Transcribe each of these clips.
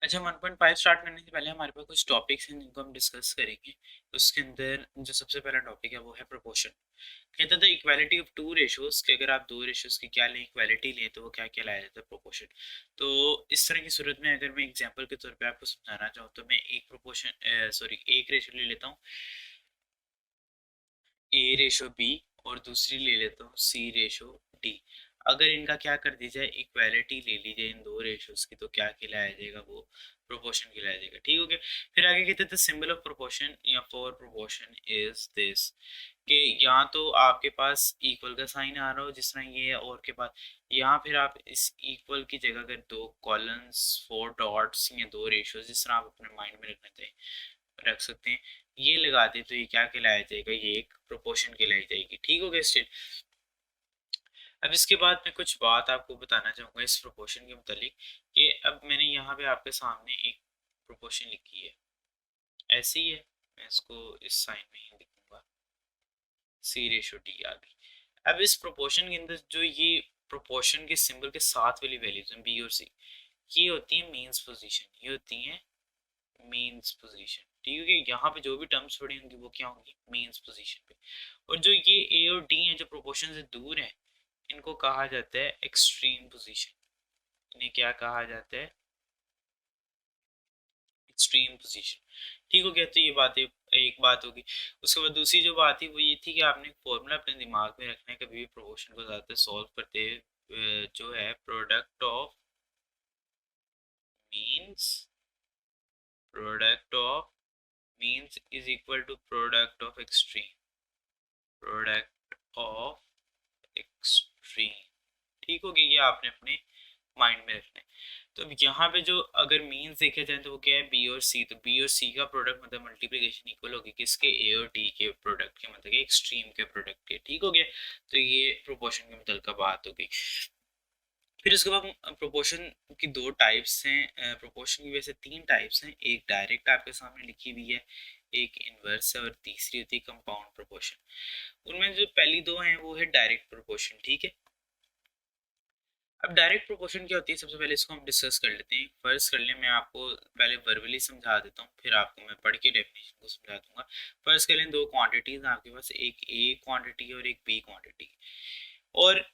अच्छा, 1.5 स्टार्ट करने से पहले हमारे पास कुछ टॉपिक्स हैं जिनको हम डिस्कस करेंगे। उसके अंदर जो सबसे पहला टॉपिक है वो है प्रोपोर्शन। कहता था इक्वालिटी ऑफ टू रेशियोज कि अगर आप दो रेशियोज की क्या लें, इक्वालिटी लें, तो वो क्या कहलाया जाता है, प्रोपोर्शन। तो इस तरह की सूरत में अगर मैं एग्जांपल के तौर पे आपको समझाना चाहूँ तो मैं एक प्रोपोर्शन एक रेशियो ले लेता हूँ, ए रेशो बी, और दूसरी ले लेता हूँ सी रेशो डी। अगर इनका क्या कर दी जाए, इक्वालिटी ले ली जाए इन दो रेशोज की, तो क्या कहलाया जाएगा, वो प्रोपोर्शन कहलाया जाएगा। ठीक हो गया। फिर आगे कहते थे सिंबल ऑफ प्रोपोर्शन या फॉर प्रोपोर्शन इज दिस, कि यहाँ तो आपके पास इक्वल का साइन आ रहा हो जिस तरह ये है, और के बाद यहाँ फिर आप इस इक्वल की जगह अगर दो कॉलम्स, फोर डॉट्स या दो रेशियोज जिस तरह आप अपने माइंड में रखना चाहिए रख सकते हैं, ये लगा दे तो ये क्या कहलाया जाएगा, ये एक प्रोपोर्शन कहलाई जाएगी। ठीक हो गया स्टिल। अब इसके बाद मैं कुछ बात आपको बताना चाहूंगा इस प्रोपोर्शन के मुतालिक, कि अब मैंने यहाँ पे आपके सामने एक प्रोपोर्शन लिखी है, ऐसी ही है, मैं इसको इस साइन में ही लिखूंगा, सी रेशो डी आ गई। अब इस प्रोपोर्शन के अंदर जो ये प्रोपोर्शन के सिंबल के साथ वाली वैल्यूज हैं बी और सी, ये होती है मीन्स पोजीशन, ये होती है मीन्स पोजीशन। ठीक है, यहाँ पे जो भी टर्म्स पड़ी होंगी वो क्या होंगी, मीन्स पोजीशन पे। और जो ये ए और डी हैं जो प्रोपोर्शन से दूर हैं, इनको कहा जाता है एक्सट्रीम पोजीशन। इन्हें क्या कहा जाता है, एक्सट्रीम पोजीशन। ठीक हो गया। तो ये बात एक बात होगी। उसके बाद दूसरी जो बात थी वो ये थी कि आपने फॉर्मूला अपने दिमाग में रखना है कभी भी प्रोपोर्शन को ज़्यादातर सॉल्व करते हुए, जो है product of means, product of means is equal to product of extreme, product of extreme. ठीक हो गया, ये आपने अपने माइंड में रखना है। तो अब यहाँ पे जो अगर मीन्स देखे जाए तो वो क्या है, बी और सी। तो बी और सी का प्रोडक्ट मतलब मल्टीप्लिकेशन इक्वल होगी किसके, ए और डी के प्रोडक्ट के, मतलब एक्सट्रीम के प्रोडक्ट के। ठीक हो गया। तो ये प्रोपोर्शन के मतलब बात हो गई। फिर उसके बाद प्रोपोर्शन की दो टाइप्स हैं, प्रोपोर्शन की वैसे तीन टाइप्स हैं, एक डायरेक्ट आपके सामने लिखी हुई है, एक इनवर्स है, और तीसरी होती है कंपाउंड प्रोपोर्शन। उनमें जो पहली दो हैं वो है डायरेक्ट प्रोपोर्शन। ठीक है। अब डायरेक्ट प्रोपोर्शन क्या होती है, सबसे पहले इसको हम डिस्कस कर लेते हैं। फर्स्ट कर ले, मैं आपको पहले वर्बली समझा देता हूँ, फिर आपको मैं पढ़ के डेफिनेशन को समझा दूंगा। फर्स्ट कर लें, दो क्वांटिटीज आपके पास, एक ए क्वांटिटी और एक बी क्वांटिटी। और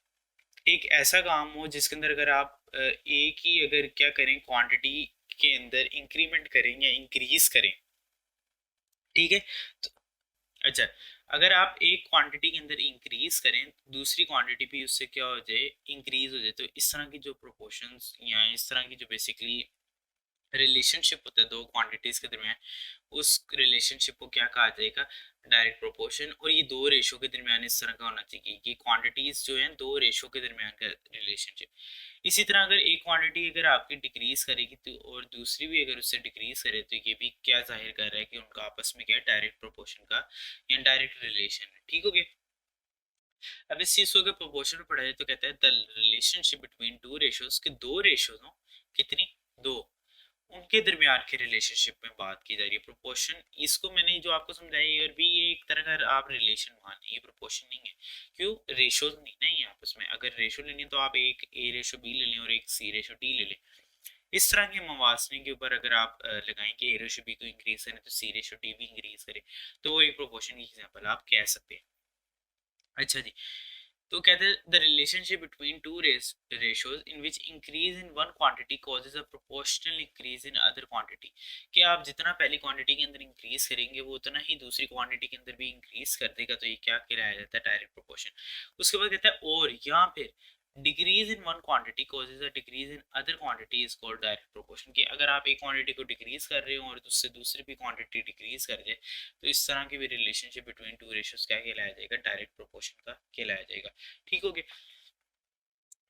एक ऐसा काम हो जिसके अंदर अगर आप ए की अगर क्या करें, क्वांटिटी के अंदर इंक्रीमेंट करें या इंक्रीज करें। ठीक है। तो अच्छा, अगर आप एक क्वांटिटी के अंदर इंक्रीज करें, दूसरी क्वांटिटी भी उससे क्या हो जाए, इंक्रीज हो जाए, तो इस तरह की जो प्रोपोर्शंस या इस तरह की जो बेसिकली रिलेशनशिप होता है दो क्वांटिटीज के दरमियान, उस रिलेशनशिप को क्या कहा जाएगा, डायरेक्ट प्रोपोर्शन। और ये दो रेशो के दरमियान इस तरह का होना चाहिए कि क्वांटिटीज जो है दो रेशो के दरमियान का रिलेशनशिप। इसी तरह अगर एक क्वांटिटी अगर आपकी डिक्रीज करेगी तो और दूसरी भी अगर उससे डिक्रीज करे, तो ये भी क्या जाहिर कर रहा है कि उनका आपस में क्या है, डायरेक्ट प्रोपोर्शन का या डायरेक्ट रिलेशन है। ठीक हो गया। अब इस चीज को अगर प्रोपोर्शन में पढ़ा जाए तो कहता है the relationship between two ratios, के दो रेशियोज हो, कितनी, दो, उनके दरमियान के रिलेशनशिप में बात की जा रही है प्रोपोर्शन। इसको मैंने जो आपको समझाया, और भी ये एक तरह का आप रिलेशन मान, ये प्रोपोर्शन नहीं है। क्यों, रेशोज नहीं ना ये आपस में, अगर रेशो लेनी है तो आप एक ए रेशो बी ले लें और एक सी रेशो डी ले लें। इस तरह के मवासने के ऊपर अगर आप लगाएं कि ए रेशो बी को इंक्रीज करें तो सी रेशो डी भी इंक्रीज करे, तो वो एक प्रोपोर्शन की एग्जांपल आप कह सकते हैं। अच्छा जी। तो कहते हैं the relationship between two ratios in which increase in one quantity causes a proportional increase in other quantity, कि आप जितना पहली क्वांटिटी के अंदर इंक्रीज करेंगे वो उतना ही दूसरी क्वांटिटी के अंदर भी इंक्रीज कर देगा, तो ये क्या कहलाया जाता है, डायरेक्ट प्रोपोर्शन। उसके बाद कहता है और यहाँ पे decrease in one quantity causes a decrease in other quantity is called direct proportion, कि अगर आप एक क्वांटिटी को डिक्रीज कर रहे हो और उससे दूसरी भी क्वांटिटी डिक्रीज कर जाए, तो इस तरह की भी रिलेशनशिप बिटवीन टू रेशियोज क्या कहलाया जाएगा, डायरेक्ट प्रोपोर्शन का कहलाया जाएगा। ठीक हो गया।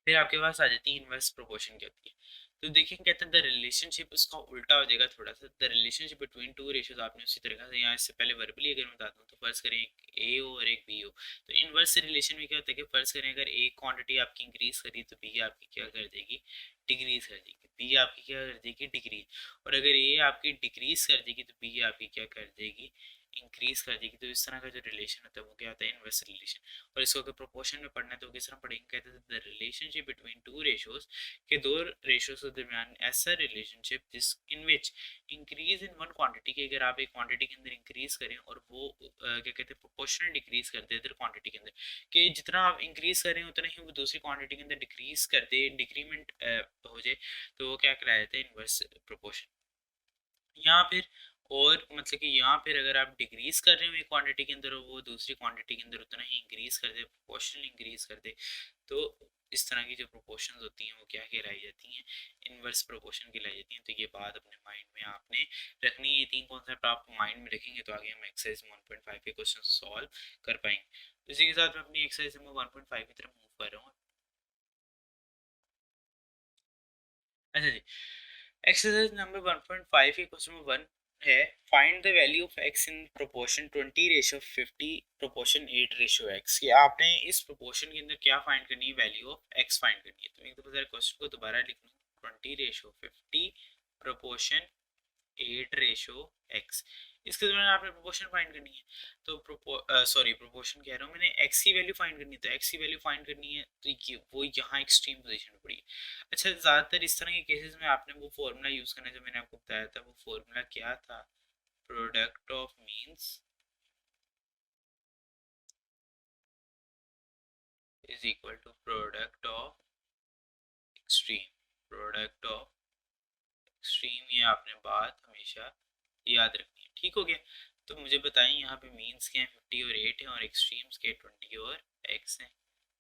फिर आपके पास आ जाती है इनवर्स प्रोपोर्शन की होती है। तो देखिए कहते हैं द रिलेशनशिप, इसका उल्टा हो जाएगा थोड़ा सा, the relationship between two ratios. आपने उसी तरीके से यहाँ इससे पहले वर्बली अगर मैं बताता हूँ तो फर्ज करें एक ए हो और एक बी हो, तो इनवर्स रिलेशन में क्या होता है कि फर्ज करें अगर एक क्वांटिटी आपकी इंक्रीज करी तो बी आपकी क्या कर देगी, डिक्रीज कर देगी, बी आपकी क्या कर देगी, डिक्रीज। और अगर ए आपकी डिक्रीज कर देगी तो बी आपकी क्या कर देगी, इंक्रीज कर देगी, तो इस तरह का जो रिलेशन होता है वो क्या होता है, इनवर्स रिलेशन। और इसको अगर प्रोपोर्शन में पढ़ना है तो किस तरह पढ़ेंगे, कहते हैं the relationship between two ratios, के दो रेशियोज के दरमियान ऐसा रिलेशनशिप जिस in which increase in one quantity, की अगर आप एक क्वांटिटी के अंदर इंक्रीज करें और वो क्या कहते हैं प्रोपोर्शनल डिक्रीज कर दे अदर क्वांटिटी के अंदर, कि जितना आप इंक्रीज करें उतना ही वो दूसरी क्वांटिटी के अंदर डिक्रीज कर दे, डिक्रीमेंट हो जाए, तो वो क्या कहलाया जाता है, इनवर्स प्रोपोर्शन। यहाँ फिर और मतलब कि यहाँ फिर अगर आप डिक्रीज कर रहे हो एक क्वांटिटी के अंदर और वो दूसरी क्वांटिटी के अंदर उतना ही इंक्रीज कर दे, प्रोपोर्शनल इंक्रीज कर दे, तो इस तरह की जो प्रोपोर्शंस होती हैं वो क्या कहलाई जाती हैं, इनवर्स प्रोपोर्शन कहलाई जाती हैं। तो ये बात अपने माइंड में आपने रखनी है, ये तीन कॉन्सेप्ट आप माइंड में रखेंगे तो आगे हम एक्सरसाइज 1.5 के क्वेश्चन सॉल्व कर पाएंगे। तो इसी के साथ मैं अपनी एक्सरसाइज नंबर 1.5 की तरफ मूव कर रहा हूँ। अच्छा जी, एक्सरसाइज नंबर 1.5 के क्वेश्चन नंबर 1 है, find the value of x in proportion 20:50 proportion 8:x। कि आपने इस प्रोपोर्शन के अंदर क्या फाइंड करनी है, वैल्यू ऑफ x फाइंड करनी है। तो एक दफा क्वेश्चन को दोबारा लिख लूँ, 20:50 प्रोपोर्शन 8:x, इसके दौरान आपने प्रोपोर्शन फाइंड करनी है। तो प्रोपोर्शन कह रहा हूँ मैंने, x की वैल्यू फाइंड करनी है, तो x की वैल्यू फाइंड करनी है तो ये वो यहाँ एक्सट्रीम पोजीशन में पड़ी है। अच्छा, ज़्यादातर इस तरह के केसेस में आपने वो फॉर्मूला यूज़ करना जो मैंने आपको बताया था, वो फॉर्मूला क्या था, product of means is equal to product of extreme, product of extreme, ये आपने बात हमेशा याद रखनी है। ठीक हो गया, तो मुझे बताएं यहाँ पे मीन्स क्या है, 50 और 8 है, और एक्सट्रीम्स के 20 और x है।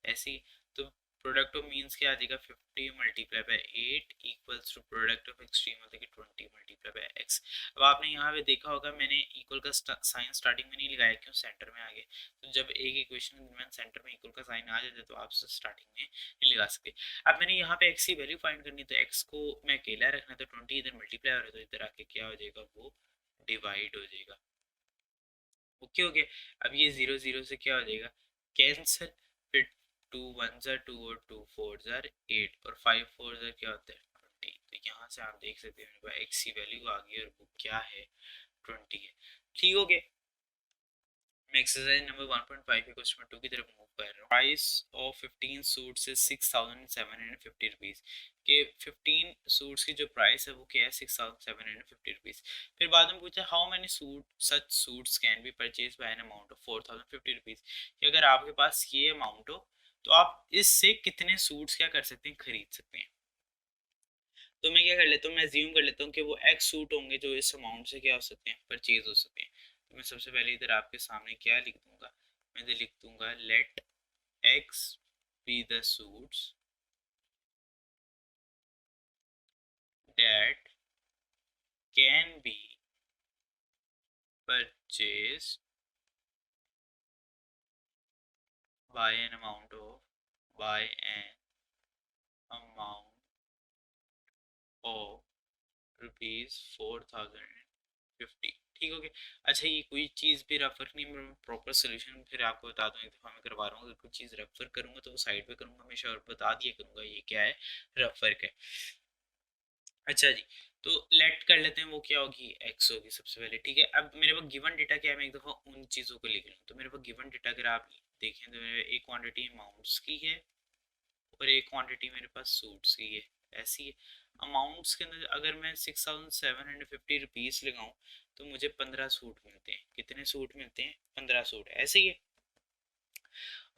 ऐसे ही तो प्रोडक्ट ऑफ मीन्स क्या आ जाएगा, 50 multiply by 8 equals to product of extreme मतलब कि 20 मल्टीप्लाई बाय x। अब आपने यहाँ पे देखा होगा मैंने इक्वल का साइन स्टार्टिंग में नहीं लगाया, क्यों, सेंटर में आ गया। तो जब एक इक्वेशन के दरमियान सेंटर में इक्वल का साइन आ जाता है तो आप स्टार्टिंग में नहीं लगा सकते। अब मैंने यहाँ पे x की वैल्यू फाइंड करनी है, तो x को मैं अकेला रखना, तो 20 इधर मल्टीप्लाई हो रहा है तो इधर आके क्या हो जाएगा, वो डिवाइड हो जाएगा। ओके हो गया। अब ये 0 0 से क्या हो जाएगा, कैंसिल, फिर 2 1 ज़ार 2 और 2 4 ज़ार 8 और 5 4 ज़ार क्या होता है 20। तो यहाँ से आप देख सकते हैं मेरे पास x की वैल्यू आ गई और वो क्या है, 20 है। ठीक हो गया, मैं एक्सरसाइज नंबर 1.5 के क्वेश्चन 2 की तरफ मूव कर रहा हूँ। Price of 15 suits is 6,750 rupees, के 15 सूट्स की जो प्राइस है वो क्या है, 6,750 रुपीज़। फिर बाद में पूछा how many such suits can be purchase by an amount of 4,050 rupees, कि अगर आपके पास ये अमाउंट हो तो आप इससे कितने सूट्स क्या कर सकते हैं, खरीद सकते हैं। तो मैं क्या कर लेता हूँ, मैं ज्यूम कर लेता हूँ कि वो एक्स सूट होंगे जो इस अमाउंट से क्या हो सकते हैं, परचेज हो सकते हैं। तो मैं सबसे पहले इधर आपके सामने क्या लिख दूंगा, मैं इधर लिख दूंगा let x be the suits that can be purchase by an amount of rupees 4,050। ठीक हो गया। अच्छा, ये कोई चीज़ भी रेफर नहीं, मैं प्रॉपर सोल्यूशन फिर आपको बता दूँ, एक दफ़ा मैं करवा रहा हूँ, अगर कोई चीज़ रेफर करूँगा तो वो साइड पे करूँगा हमेशा और बता दिया करूँगा ये क्या है, रेफर का है। अच्छा जी, तो लेट कर लेते हैं वो क्या होगी, एक्स होगी सबसे पहले। ठीक है, अब मेरे पास गिवन डेटा क्या है, मैं एक दफ़ा उन चीज़ों को लिख लूँ। तो मेरे पास गिवन डेटा अगर आप देखें तो मेरे एक क्वान्टिटी अमाउंट्स की है और एक क्वांटिटी मेरे पास सूट्स की है। ऐसी है, अमाउंट्स के अंदर अगर मैं 6,750 रुपीज़ लगाऊं तो मुझे 15 सूट मिलते हैं। कितने सूट मिलते हैं, 15 सूट। ऐसे ही है,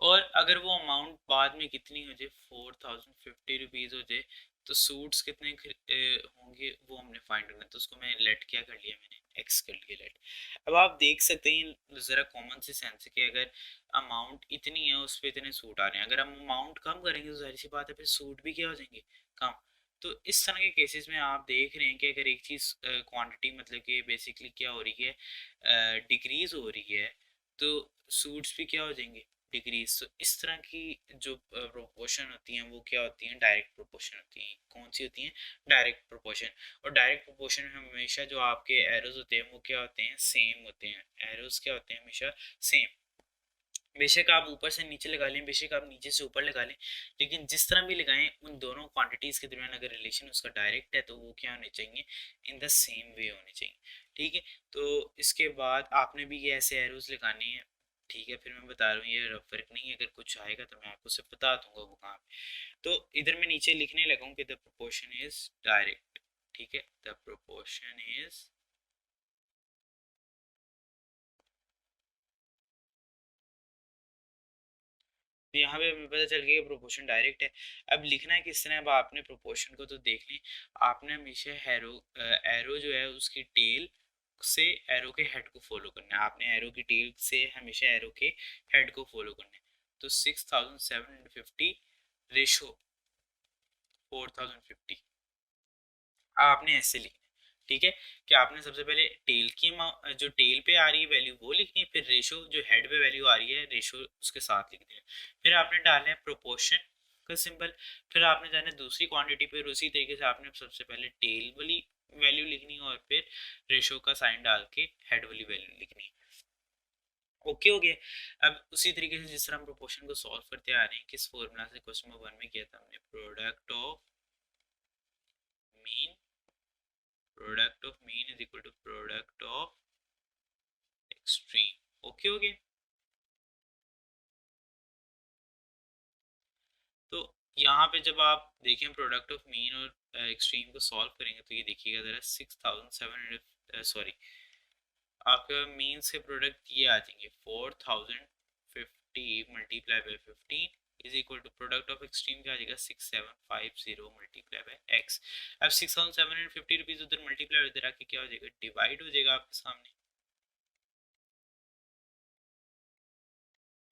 और अगर वो अमाउंट बाद में कितनी हो जाए, 4,050 रुपीज़ हो जाए, तो सूट्स कितने होंगे वो हमने फाइंड करना है। तो उसको मैं लेट क्या कर लिया, मैंने एक्स कर लिया लेट। अब आप देख सकते हैं ज़रा कॉमन से सेंस है कि अगर अमाउंट इतनी है उस पर इतने सूट आ रहे हैं, अगर हम अमाउंट कम करेंगे तो जाहिर सी बात है फिर सूट भी क्या हो जाएंगे, कम। तो इस तरह के केसेस में आप देख रहे हैं कि अगर एक चीज़ क्वांटिटी मतलब कि बेसिकली क्या हो रही है, डिक्रीज हो रही है, तो सूट्स भी क्या हो जाएंगे, डिक्रीज। तो इस तरह की जो प्रोपोर्शन होती हैं वो क्या होती हैं, डायरेक्ट प्रोपोर्शन होती हैं। कौन सी होती हैं, डायरेक्ट प्रोपोर्शन। और डायरेक्ट प्रोपोर्शन में हमेशा जो आपके एरोज होते हैं वो क्या होते हैं, सेम होते हैं। एरोज क्या होते हैं, हमेशा सेम। बेशक आप ऊपर से नीचे लगा लें, बेशक आप नीचे से ऊपर लगा लें, लेकिन जिस तरह भी लगाएं उन दोनों क्वांटिटीज़ के दरमियान अगर रिलेशन उसका डायरेक्ट है तो वो क्या होने चाहिए, इन द सेम वे होने चाहिए। ठीक है, तो इसके बाद आपने भी ये ऐसे एरोज लगाने हैं। ठीक है, फिर मैं बता रहा हूँ ये रफ वर्क नहीं है, अगर कुछ आएगा तो मैं आपको सब बता दूंगा वो कहाँ पे। तो इधर मैं नीचे लिखने लगा हूँ कि द प्रोपोर्शन इज डायरेक्ट। ठीक है, द प्रोपोर्शन इज, तो यहाँ पे हमें पता चल गया प्रोपोर्शन डायरेक्ट है। अब लिखना है किस तरह, अब आपने प्रोपोर्शन को तो देख ली, आपने हमेशा एरो एरो जो है उसकी टेल से एरो के हेड को फॉलो करना है। आपने एरो की टेल से हमेशा एरो के हेड को फॉलो करना है। तो 6750 रेशो 4050 आपने ऐसे लिखना है। ठीक है, कि आपने सबसे पहले टेल की जो टेल पे आ रही है वैल्यू वो लिखनी है, फिर रेशो जो हेड पे वैल्यू आ रही है रेशो उसके साथ लिखनी है, फिर आपने डालना है प्रोपोर्शन का सिंबल, फिर आपने जाना है दूसरी क्वांटिटी पे, उसी तरीके से आपने सबसे पहले टेल वाली वैल्यू लिखनी है और फिर रेशो का साइन डाल के हेड वाली वैल्यू लिखनी है। ओके हो गया। अब उसी तरीके से जिस तरह हम प्रोपोर्शन को सॉल्व करते आ रहे हैं, किस फॉर्मूला से क्वेश्चन नंबर 1 में किया था हमने, product of mean is equal to product of extreme. Okay हो गया। तो यहाँ पे जब आप देखें प्रोडक्ट ऑफ मीन और एक्सट्रीम को सॉल्व करेंगे तो ये देखिएगा जरा 6700, सॉरी, आपका मीन से प्रोडक्ट ये आ जाएंगे 4050 multiply by 15 is equal to product of extreme क्या आ जाएगा 6750 मल्टीप्लाई बाई एक्स। अब 6750 रुपीज उधर मल्टीप्लाई इधर आके क्या हो जाएगा, डिवाइड हो जाएगा आपके सामने।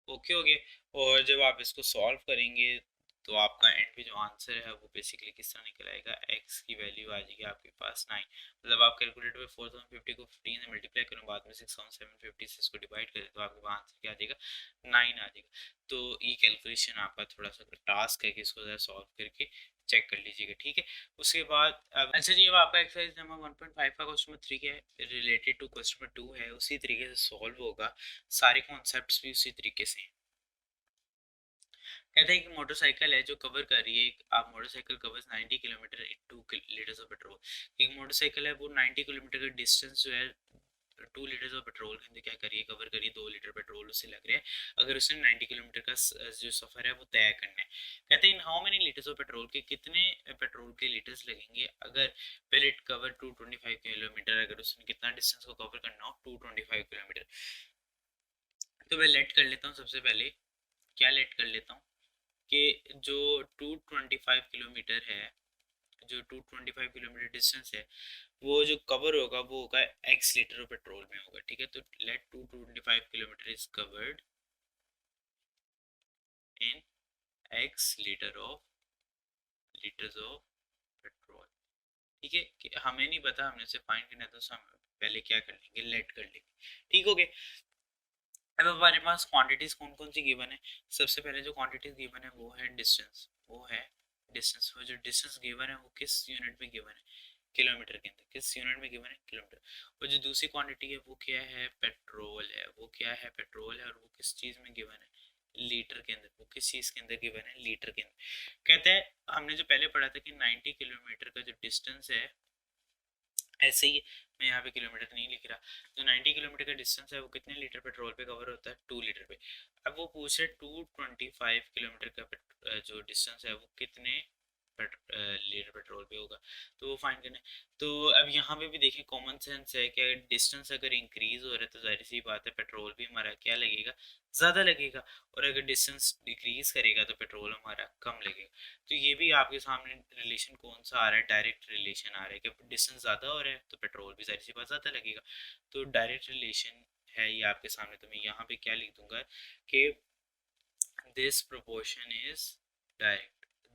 ओके हो गया। और जब आप इसको सॉल्व करेंगे तो आपका एंड पे जो आंसर है वो बेसिकली किस तरह निकल आएगा, एक्स की वैल्यू आ जाएगी आपके पास 9। मतलब आप कैलकुलेटर पे 4050 को 15 से मल्टीप्लाई करें, बाद में 6750 से इसको डिवाइड करें तो आपके पास आंसर क्या आ जाएगा, 9 आ जाएगा। तो ये कैलकुलेशन आपका थोड़ा सा टास्क है कि इसको ज़रा सॉल्व करके चेक कर लीजिएगा। ठीक है, उसके बाद अब अच्छा जी, अब आपका एक्सरसाइज नंबर 1.5 का क्वेश्चन नंबर 3 है, रिलेटेड टू क्वेश्चन नंबर 2 है, उसी तरीके से सॉल्व होगा, सारे कॉन्सेप्ट्स भी उसी तरीके से। कहते हैं कि मोटरसाइकिल है जो कवर कर रही है, आप motorcycle covers 90 kilometre in 2 litres of petrol. एक मोटरसाइकिल है वो 90 किलोमीटर का डिस्टेंस जो है 2 लीटर्स ऑफ पेट्रोल के अंदर क्या करिए, कवर करिए, 2 लीटर पेट्रोल उससे लग रहा है, अगर उसने 90 किलोमीटर का जो सफ़र है वो तय करना है। कहते हैं in how many litres of petrol के कितने पेट्रोल के लीटर्स लगेंगे अगर विल इट कवर 225 किलोमीटर, अगर उसने कितना डिस्टेंस को कवर करना हो 225 किलोमीटर। तो मैं लेट कर लेता हूँ, सबसे पहले क्या लेट कर लेता हूँ कि जो 225 किलोमीटर है, जो 225 किलोमीटर डिस्टेंस है वो जो कवर होगा वो होगा एक्स लीटर ऑफ पेट्रोल में होगा। ठीक है, तो let 225 kilometre is covered in x litres of petrol. ठीक है, कि हमें नहीं पता, हमने से फाइंड करना है तो हम पहले क्या कर लेंगे, लेट कर लेंगे। ठीक हो गया। अब हमारे पास क्वांटिटीज कौन कौन सी गिवन है, सबसे पहले जो क्वांटिटीज गिवन है वो है डिस्टेंस, वो है डिस्टेंस, वो जो डिस्टेंस गिवन है वो किस यूनिट में गिवन है, किलोमीटर के अंदर, किस यूनिट में गिवन है, किलोमीटर। और जो दूसरी क्वांटिटी है वो क्या है, पेट्रोल है, वो क्या है, पेट्रोल है, और वो किस चीज़ में गिवन है, लीटर के अंदर, वो किस चीज़ के अंदर गिवन है, लीटर के अंदर। कहते हैं हमने जो पहले पढ़ा था कि 90 किलोमीटर का जो डिस्टेंस है, ऐसे ही मैं यहाँ पे किलोमीटर नहीं लिख रहा, जो 90 किलोमीटर का डिस्टेंस है वो कितने लीटर पेट्रोल पे कवर होता है, 2 लीटर पे। अब वो पूछ रहे 225 किलोमीटर का जो डिस्टेंस है वो कितने लीटर पेट्रोल पे होगा, तो वो फाइन करना है। तो अब यहाँ पे भी देखें कॉमन सेंस है कि डिस्टेंस अगर इंक्रीज हो रहा है तो जाहिर सी बात है पेट्रोल भी हमारा क्या लगेगा, ज़्यादा लगेगा, और अगर डिस्टेंस डिक्रीज करेगा तो पेट्रोल हमारा कम लगेगा। तो ये भी आपके सामने रिलेशन कौन सा आ रहा है, डायरेक्ट रिलेशन आ रहा है कि डिस्टेंस ज़्यादा हो रहा है तो पेट्रोल भी जाहिर सी बात ज़्यादा लगेगा, तो डायरेक्ट रिलेशन है ये आपके सामने। तो मैं यहाँ पे क्या लिख दूंगा कि this proportion is direct,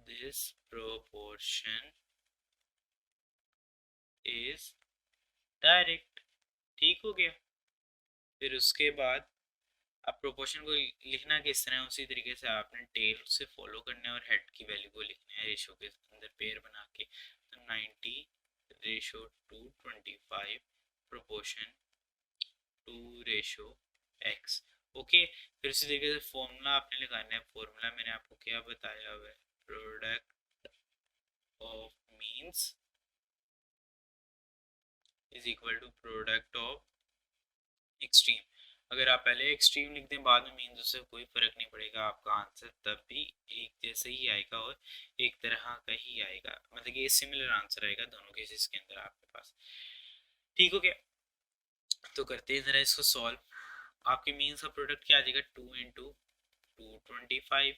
this proportion is direct. ठीक हो गया। फिर उसके बाद अब प्रोपोर्शन को लिखना किस तरह है, उसी तरीके से आपने टेल से फॉलो करना है और हेड की वैल्यू को लिखना है रेशो के अंदर पेयर बना के। तो 90 ratio 225 proportion 2 ratio x. Okay, फिर उसी तरीके से फॉर्मूला आपने लगाना है। फॉर्मूला मैंने आपको क्या बताया हुआ है, product of means is equal to product of extreme. अगर आप पहले एक्सट्रीम लिख दें बाद में मीन्स, उससे कोई फर्क नहीं पड़ेगा, आपका आंसर तब भी एक जैसे ही आएगा और एक तरह का ही आएगा, मतलब कि सिमिलर आंसर आएगा दोनों केसेस के अंदर आपके पास। ठीक हो गया, तो करते हैं ज़रा इसको सॉल्व। आपके मीन्स का प्रोडक्ट क्या आ जाएगा, 2 × 2 25,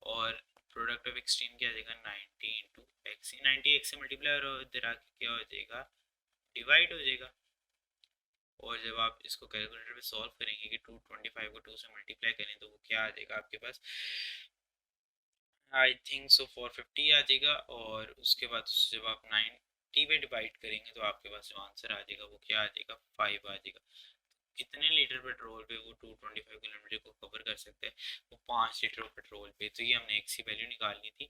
और प्रोडक्ट ऑफ एक्सट्रीम क्या आ जाएगा 90 × x। 90 x से मल्टीप्लाई और इधर आके क्या हो जाएगा, डिवाइड हो जाएगा। और जब आप इसको कैलकुलेटर पे सॉल्व करेंगे कि 225 को 2 से मल्टीप्लाई करें तो वो क्या आ जाएगा आपके पास, आई थिंक सो 450 आ जाएगा। और उसके बाद जब आप 90 पे डिवाइड करेंगे तो आपके पास जो आंसर आ जाएगा वो क्या आ जाएगा, 5 आ जाएगा। कितने लीटर पेट्रोल पे वो 225 किलोमीटर को कवर कर सकते हैं, वो 5 लीटर पेट्रोल पे। तो ये हमने एक्स की वैल्यू निकालनी थी,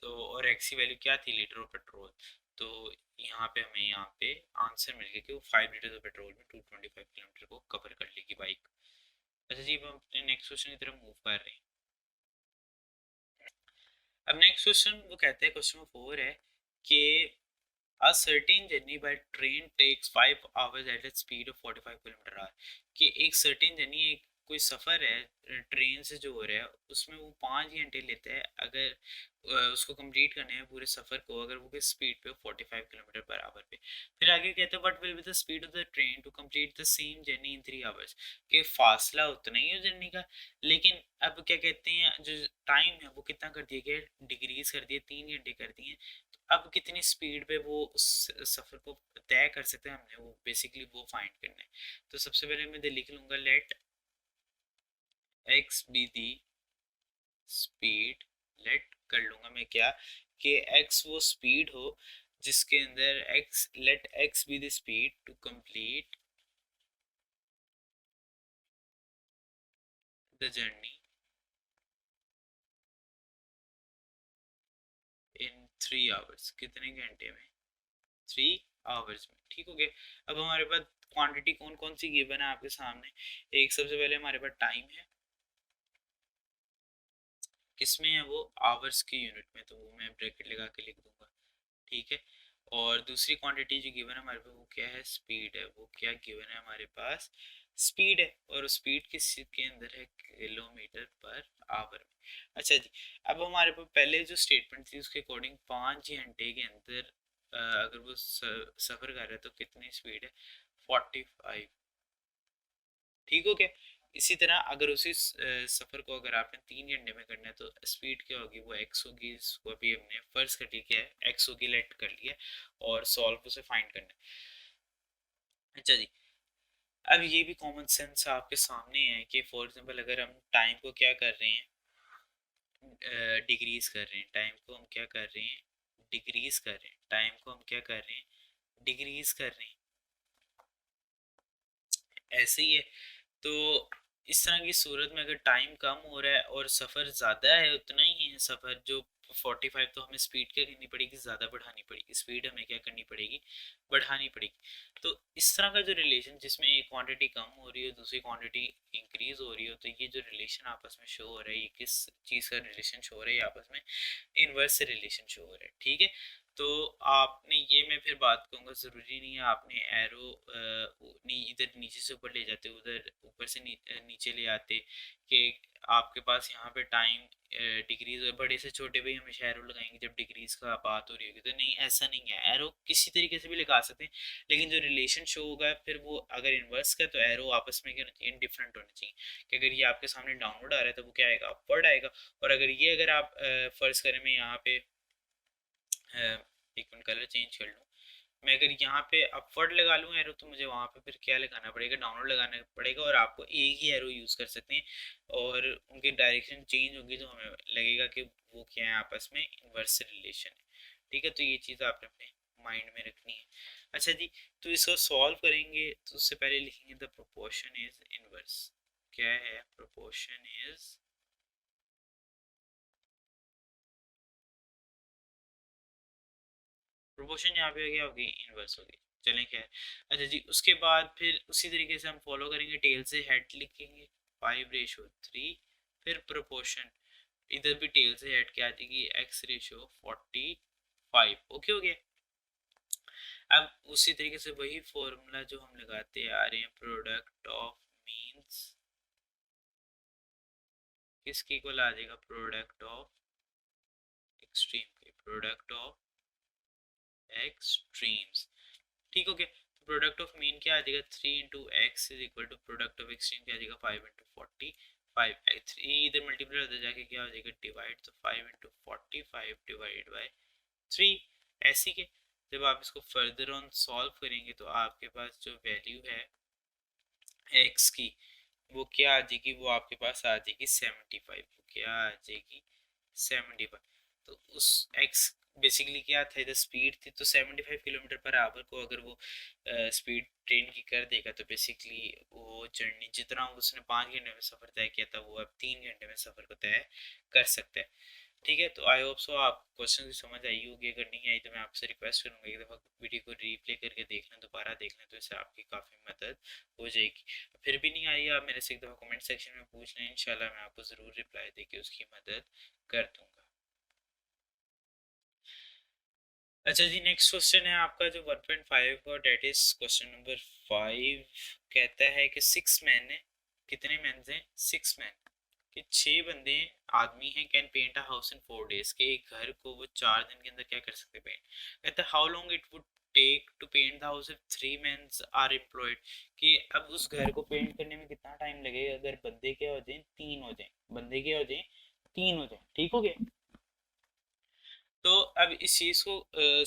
तो और एक्स की वैल्यू क्या थी, लीटर ऑफ पेट्रोल। तो यहाँ पे हमें यहाँ पे आंसर मिल गया कि वो 5 लीटर ऑफ पेट्रोल में 225 किलोमीटर को कवर कर लेगी बाइक। अच्छा जी, अब हम अपने नेक्स्ट क्वेश्चन की तरफ मूव कर रहे हैं। अब नेक्स्ट क्वेश्चन वो कहते हैं, क्वेश्चन 4 है कि A certain journey by train takes 5 hours at a speed of 45 kilometre our. कि एक सर्टेन जर्नी, एक कोई सफ़र है ट्रेन से जो हो रहा है उसमें वो 5 घंटे लेता है अगर उसको कंप्लीट करने हैं पूरे सफ़र को, अगर वो किस स्पीड पे 45 किलोमीटर पर आवर पे। फिर आगे कहते हैं what will be the speed of the train to complete the same journey in 3 hours. कि फासला उतना ही है जर्नी का, लेकिन अब क्या कहते हैं जो टाइम है वो कितना कर दिया गया, डिक्रीज कर दिया, 3 घंटे कर दिए। अब कितनी स्पीड पे वो उस सफ़र को तय कर सकते हैं, हमने वो बेसिकली वो फाइंड करना है। तो सबसे पहले मैं लिख लूँगा let x be the speed. Let कर लूँगा मैं क्या, कि एक्स वो स्पीड हो जिसके अंदर x, let x be the speed to complete the journey in 3 hours. कितने घंटे में, 3 आवर्स में। ठीक हो गया। अब हमारे पास क्वांटिटी कौन कौन सी गिवन है आपके सामने। एक सबसे पहले हमारे पास टाइम है, किसमें है वो, आवर्स की यूनिट में, तो वो मैं ब्रैकेट लगा के लिख दूंगा। ठीक है। और दूसरी क्वांटिटी जो गिवन है हमारे पास वो क्या है, स्पीड है। वो क्या गिवन है हमारे पास, स्पीड है, और स्पीड किस के अंदर है, किलोमीटर पर आवर में। अच्छा जी, अब हमारे पास पहले जो स्टेटमेंट थी उसके अकॉर्डिंग 5 घंटे के अंदर अगर वो सफ़र कर रहा है तो कितनी स्पीड है, 45। ठीक हो गया। इसी तरह अगर उसी सफ़र को अगर आपने 3 घंटे में करना है तो स्पीड क्या होगी, वो एक्स होगी। इसको अभी हमने फर्ज कर लिया, क्या है एक्स होगी, लेट कर लिया, और सॉल्व उसे फाइंड करना है। अच्छा जी, अब ये भी कॉमन सेंस आपके सामने है कि फॉर एग्जांपल अगर हम टाइम को क्या कर रहे हैं, डिक्रीज कर रहे हैं, टाइम को हम क्या कर रहे हैं, डिक्रीज कर रहे हैं, टाइम को हम क्या कर रहे हैं, डिक्रीज कर रहे हैं, ऐसे ही है। तो इस तरह की सूरत में अगर टाइम कम हो रहा है और सफ़र ज़्यादा है, उतना ही है सफ़र जो 45, तो हमें स्पीड क्या करनी पड़ेगी, ज़्यादा बढ़ानी पड़ेगी, स्पीड हमें क्या करनी पड़ेगी, बढ़ानी पड़ेगी। तो इस तरह का जो रिलेशन जिसमें एक क्वांटिटी कम हो रही है दूसरी क्वांटिटी इंक्रीज हो रही हो, तो ये जो रिलेशन आपस में शो हो रहा है, ये किस चीज़ का रिलेशन शो हो रहा है, आपस में इनवर्स रिलेशन शो हो रहा है। ठीक है। तो आपने ये, मैं फिर बात कहूँगा, ज़रूरी नहीं है आपने एरो इधर नीचे से ऊपर ले जाते, उधर ऊपर से नीचे ले आते, कि आपके पास यहाँ पे टाइम डिक्रीज हो, बड़े से छोटे पे हमेशा एरो लगाएंगे जब डिक्रीज का बात हो रही होगी। तो नहीं, ऐसा नहीं है, एरो किसी तरीके से भी लगा सकते हैं, लेकिन जो रिलेशन शो होगा फिर वो अगर इन्वर्स का, तो एरो आपस में क्या होना चाहिए, डिफरेंट होना चाहिए। कि अगर ये आपके सामने डाउनवर्ड आ रहा है तो वो क्या आएगा, अपवर्ड आएगा। और अगर ये, अगर आप फर्ज करें मैं यहाँ पे एक मिनट कलर चेंज कर लूँ, मैं अगर यहाँ पे अपवर्ड लगा लूँ एरो, तो मुझे वहाँ पे फिर क्या लगाना पड़ेगा, डाउनवर्ड लगाना पड़ेगा। और आपको एक ही एरो यूज़ कर सकते हैं और उनकी डायरेक्शन चेंज होगी तो हमें लगेगा कि वो क्या है, आपस में इन्वर्स रिलेशन है। ठीक है, तो ये चीज़ आपने अपने माइंड में रखनी है। अच्छा जी, तो इसको सॉल्व करेंगे तो उससे पहले लिखेंगे द प्रोपोर्शन इज इनवर्स। क्या है, प्रोपोर्शन इज, प्रोपोर्शन यहाँ पे क्या होगी, इनवर्स होगी। चलें, क्या है। अच्छा जी, उसके बाद फिर उसी तरीके से हम फॉलो करेंगे, टेल से हेड लिखेंगे। 5:3, फिर प्रोपोर्शन इधर भी टेल से हट के आ जाएगी x:45। ओके हो गया। अब उसी तरीके से वही फॉर्मूला जो हम लगाते आ रहे हैं, प्रोडक्ट ऑफ मीन्स किसके इक्वल आ जाएगा, प्रोडक्ट ऑफ एक्सट्रीम के, प्रोडक्ट ऑफ एक्सट्रीम्स। ठीक हो गया। तो प्रोडक्ट ऑफ मीन क्या आ जाएगा, 3 into x is equal to product of extreme क्या आ जाएगा, 5 इंटू 45। 3 इधर मल्टीप्लाई होता जाके क्या हो जाएगा, डिवाइड, तो 5 इंटू 45 डिवाइड बाई 3। ऐसी के जब आप इसको फर्दर ऑन सॉल्व करेंगे तो आपके पास जो वैल्यू है एक्स की वो क्या आ जाएगी, वो आपके पास आ जाएगी 75। वो क्या आ जाएगी, 75। तो उस एक्स बेसिकली क्या था, इधर स्पीड थी, तो 75 किलोमीटर पर आवर को अगर वो स्पीड ट्रेन की कर देगा तो बेसिकली वो जर्नी जितना उसने 5 घंटे में सफ़र तय किया था वो अब 3 घंटे में सफ़र को तय कर सकता है। ठीक है, तो आई होप सो आप क्वेश्चन की समझ आई होगी। अगर नहीं आई तो मैं आपसे रिक्वेस्ट करूंगा एक दफ़ा वीडियो को रीप्ले करके देख लें, दोबारा देख लें, तो इससे आपकी काफ़ी मदद हो जाएगी। फिर भी नहीं आई आप मेरे से एक दफ़ा कमेंट सेक्शन में पूछ लें, इंशाल्लाह मैं आपको ज़रूर रिप्लाई देके उसकी मदद कर दूंगा। अच्छा जी, नेक्स्ट क्वेश्चन है आपका जो 1.5 का, डेट इज क्वेश्चन नंबर 5। कहता है कि 6 मैन है, कितने मैन हैं, 6 मैन, कि 6 बंदे आदमी हैं, can paint a house in 4 days, के एक घर को वो 4 दिन के अंदर क्या कर सकते हैं, पेंट। कहता है how long it would take to paint the house if 3 men are employed, कि अब उस घर को पेंट करने में कितना टाइम लगेगा अगर बंदे क्या हो जाए, 3 हो जाए, बंदे क्या हो जाए, 3 हो जाए। ठीक हो गया। तो अब इस चीज़ को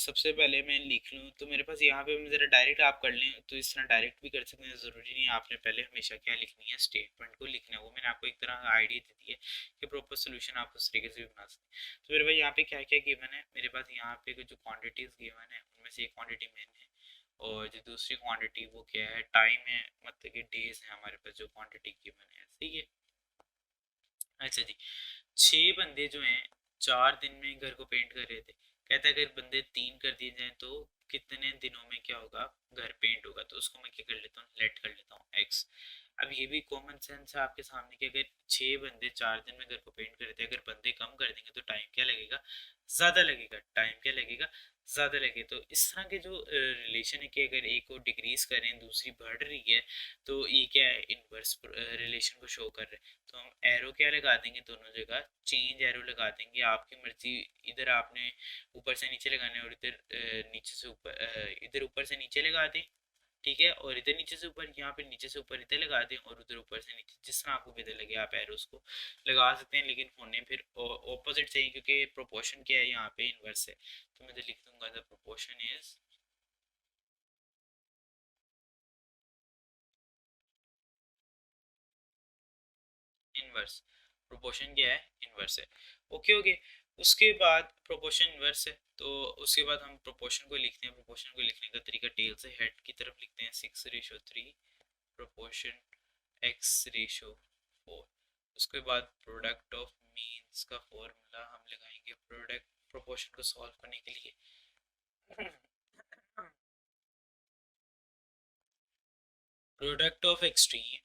सबसे पहले मैं लिख लूँ, तो मेरे पास यहाँ पे ज़रा डायरेक्ट आप कर लें तो इस तरह डायरेक्ट भी कर सकते हैं, ज़रूरी नहीं है आपने पहले हमेशा क्या लिखनी है, स्टेटमेंट को लिखना है। वो मैंने आपको एक तरह का आइडिया दे दिया है कि प्रॉपर सोल्यूशन आप उस तरीके से भी बना सकते हैं। तो मेरे पास यहाँ पे क्या क्या गिवन है, मेरे पास यहाँ पे जो क्वान्टिटीज़ गिवन है उनमें से एक क्वान्टिटी मेन है, और जो दूसरी क्वान्टिटी वो क्या है, टाइम है, मतलब कि डेज है हमारे पास जो क्वान्टिटी गिवन है। सही है। अच्छा जी, 6 बंदे जो हैं 4 दिन में घर को पेंट कर रहे थे। कहता है अगर बंदे 3 कर दिए जाएं तो कितने दिनों में क्या होगा, घर पेंट होगा। तो उसको मैं क्या कर लेता हूँ, लेट कर लेता हूँ एक्स। अब ये भी कॉमन सेंस है आपके सामने कि अगर 6 बंदे 4 दिन में घर को पेंट कर रहे थे, अगर बंदे कम कर देंगे तो टाइम क्या लगेगा, ज़्यादा लगेगा। टाइम क्या लगेगा, ज़्यादा लगे। तो इस तरह के जो रिलेशन है कि अगर एक को डिक्रीज करें दूसरी बढ़ रही है, तो ये क्या है, इनवर्स रिलेशन को शो कर रहे हैं। तो हम एरो क्या लगा देंगे, दोनों जगह चेंज एरो लगा देंगे, आपकी मर्जी। इधर आपने ऊपर से नीचे लगाने और इधर नीचे से ऊपर, इधर ऊपर से नीचे लगा दें, ठीक है, और इधर नीचे से ऊपर, यहाँ पे नीचे से ऊपर इधर लगा दें, और उधर ऊपर से नीचे, जिस तरह आपको बेहतर लगे आप एरोस को लगा सकते हैं, लेकिन होने फिर ऑपोजिट चाहिए, क्योंकि प्रोपोर्शन क्या है यहाँ पे, इनवर्स है। तो मैं लिख दूंगा the proportion is inverse. Proportion क्या है, इनवर्स है। Okay okay. उसके बाद प्रोपोर्शन इनवर्स है, तो उसके बाद हम प्रोपोर्शन को लिखते हैं। प्रोपोर्शन को लिखने का तरीका टेल से हेड की तरफ लिखते हैं, 6:3 प्रोपोर्शन x:4। उसके बाद प्रोडक्ट ऑफ मीन्स का फॉर्मूला हम लगाएंगे प्रोडक्ट प्रोपोर्शन को सॉल्व करने के लिए। Product of extreme,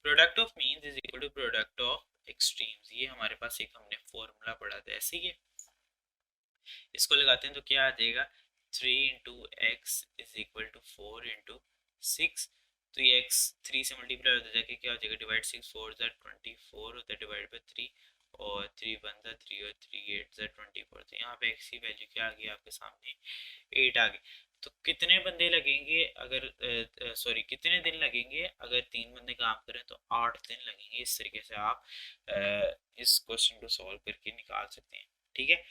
product of means is equal to product of extremes. ये हमारे पास एक हमने फॉर्मूला पढ़ा था, ऐसे ही है। इसको लगाते हैं तो क्या आ जाएगा, 3 into x is equal to 4 into 6। तो ये एक्स 3 से मल्टीप्लाई होता जाके क्या हो जाएगा, डिवाइड 6 4 होता है, डिवाइड बाई 3, और 3 1 3 और 3 8 24। तो यहाँ पे एक्स की वैल्यू क्या आ गई आपके सामने, 8 आ गई। तो कितने बंदे लगेंगे अगर सॉरी कितने दिन लगेंगे अगर 3 बंदे काम करें, तो 8 दिन लगेंगे। इस तरीके से आप इस क्वेश्चन को सॉल्व करके निकाल सकते हैं। ठीक है।